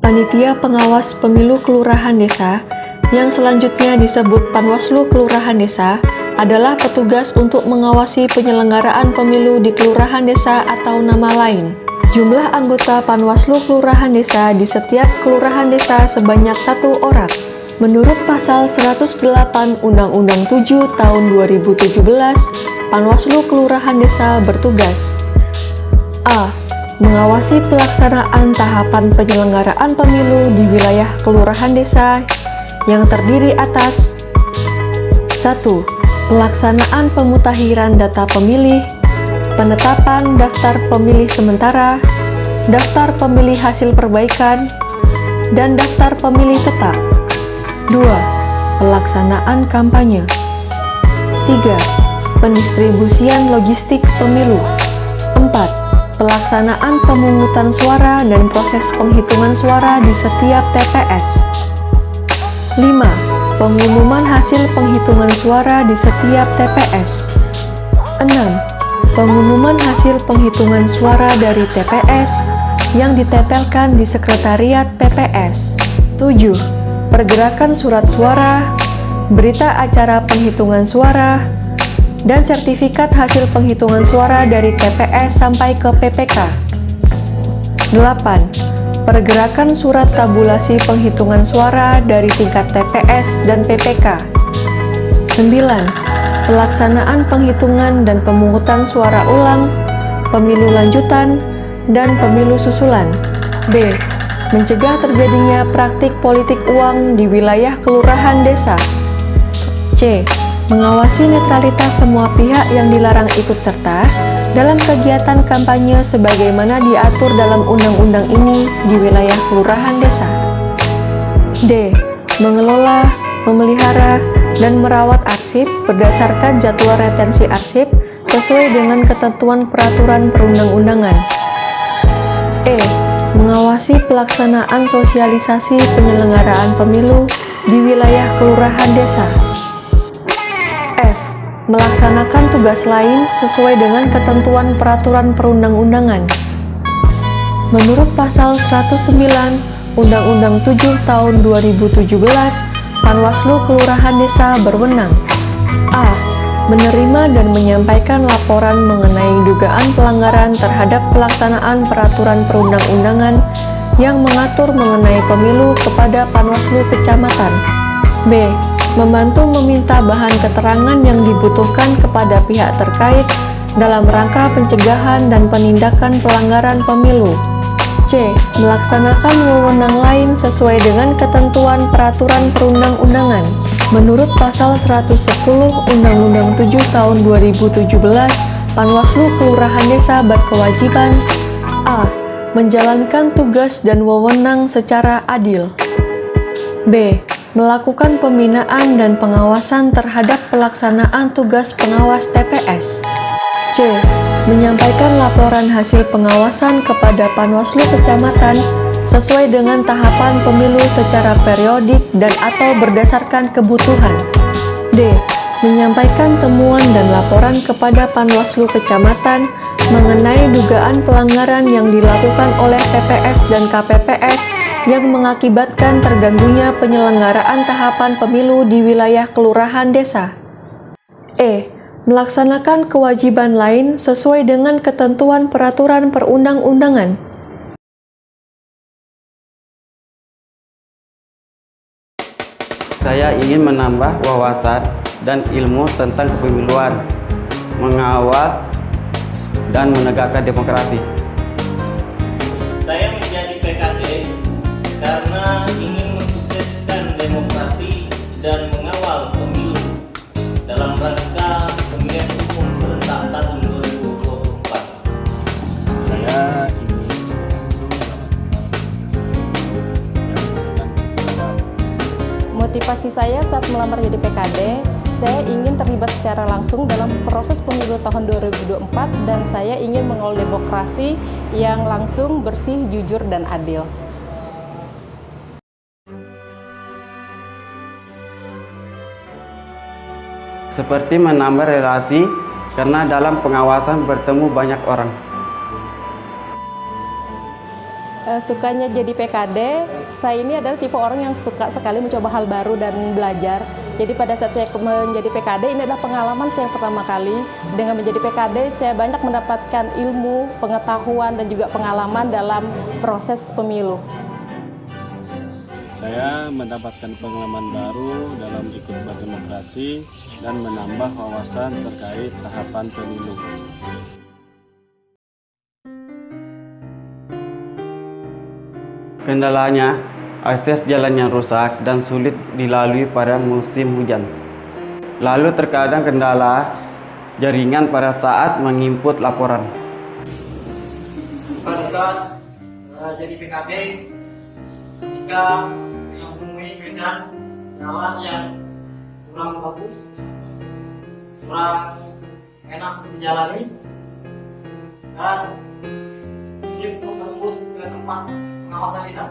Panitia Pengawas Pemilu Kelurahan Desa, yang selanjutnya disebut Panwaslu Kelurahan Desa, adalah petugas untuk mengawasi penyelenggaraan pemilu di kelurahan desa atau nama lain. Jumlah anggota Panwaslu Kelurahan Desa di setiap kelurahan desa sebanyak 1 orang. Menurut Pasal 108 Undang-Undang 7 Tahun 2017, Panwaslu Kelurahan Desa bertugas A. Mengawasi pelaksanaan tahapan penyelenggaraan pemilu di wilayah kelurahan desa yang terdiri atas 1. Pelaksanaan pemutakhiran data pemilih, penetapan daftar pemilih sementara, daftar pemilih hasil perbaikan, dan daftar pemilih tetap. 2. Pelaksanaan kampanye. 3. Pendistribusian logistik pemilu. 4. Pelaksanaan pemungutan suara dan proses penghitungan suara di setiap TPS. 5. Pengumuman hasil penghitungan suara di setiap TPS. 6. Pengumuman hasil penghitungan suara dari TPS yang ditempelkan di sekretariat PPS. 7. Pergerakan surat suara, berita acara penghitungan suara, dan sertifikat hasil penghitungan suara dari TPS sampai ke PPK. 8. Pergerakan surat tabulasi penghitungan suara dari tingkat TPS dan PPK. 9. Pelaksanaan penghitungan dan pemungutan suara ulang, pemilu lanjutan, dan pemilu susulan. B. Mencegah terjadinya praktik politik uang di wilayah kelurahan desa. C. Mengawasi netralitas semua pihak yang dilarang ikut serta dalam kegiatan kampanye sebagaimana diatur dalam undang-undang ini di wilayah kelurahan desa. D. Mengelola, memelihara, dan merawat arsip berdasarkan jadwal retensi arsip sesuai dengan ketentuan peraturan perundang-undangan. E. Mengawasi pelaksanaan sosialisasi penyelenggaraan pemilu di wilayah kelurahan desa. F. Melaksanakan tugas lain sesuai dengan ketentuan peraturan perundang-undangan. Menurut Pasal 109 Undang-Undang 7 Tahun 2017, Panwaslu Kelurahan Desa berwenang A. Menerima dan menyampaikan laporan mengenai dugaan pelanggaran terhadap pelaksanaan peraturan perundang-undangan yang mengatur mengenai pemilu kepada Panwaslu Kecamatan. B. Membantu meminta bahan keterangan yang dibutuhkan kepada pihak terkait dalam rangka pencegahan dan penindakan pelanggaran pemilu. C. Melaksanakan wewenang lain sesuai dengan ketentuan peraturan perundang-undangan. Menurut Pasal 110 Undang-Undang 7 Tahun 2017, Panwaslu Kelurahan Desa berkewajiban A. Menjalankan tugas dan wewenang secara adil. B. Melakukan pembinaan dan pengawasan terhadap pelaksanaan tugas pengawas TPS. C. Menyampaikan laporan hasil pengawasan kepada Panwaslu Kecamatan sesuai dengan tahapan pemilu secara periodik dan atau berdasarkan kebutuhan. D. Menyampaikan temuan dan laporan kepada Panwaslu Kecamatan mengenai dugaan pelanggaran yang dilakukan oleh TPS dan KPPS yang mengakibatkan terganggunya penyelenggaraan tahapan pemilu di wilayah kelurahan desa. E. Melaksanakan kewajiban lain sesuai dengan ketentuan peraturan perundang-undangan. Saya ingin menambah wawasan dan ilmu tentang kepemiluan, mengawal dan menegakkan demokrasi. Saya menjadi PKD karena ingin mensukseskan demokrasi dan mengawal pemilu dalam rangka pemilihan umum serentak tahun 2024. Saya ingin langsung yang sedang dilakukan. Motivasi saya saat melamar jadi PKD, saya ingin terlibat secara langsung dalam proses pemilu tahun 2024 dan saya ingin mengawal demokrasi yang langsung, bersih, jujur, dan adil. Seperti menambah relasi karena dalam pengawasan bertemu banyak orang. Sukanya jadi PKD, saya ini adalah tipe orang yang suka sekali mencoba hal baru dan belajar. Jadi pada saat saya menjadi PKD, ini adalah pengalaman saya yang pertama kali. Dengan menjadi PKD, saya banyak mendapatkan ilmu, pengetahuan, dan juga pengalaman dalam proses pemilu. Saya mendapatkan pengalaman baru dalam ikut berdemokrasi dan menambah wawasan terkait tahapan pemilu. Kendalanya, akses jalan yang rusak dan sulit dilalui pada musim hujan. Lalu terkadang kendala jaringan pada saat menginput laporan. Duga jadi PKB jika mempunyai medan jalan yang kurang bagus, kurang enak dijalani, dan sulit untuk menembus ke tempat pengawasan kita.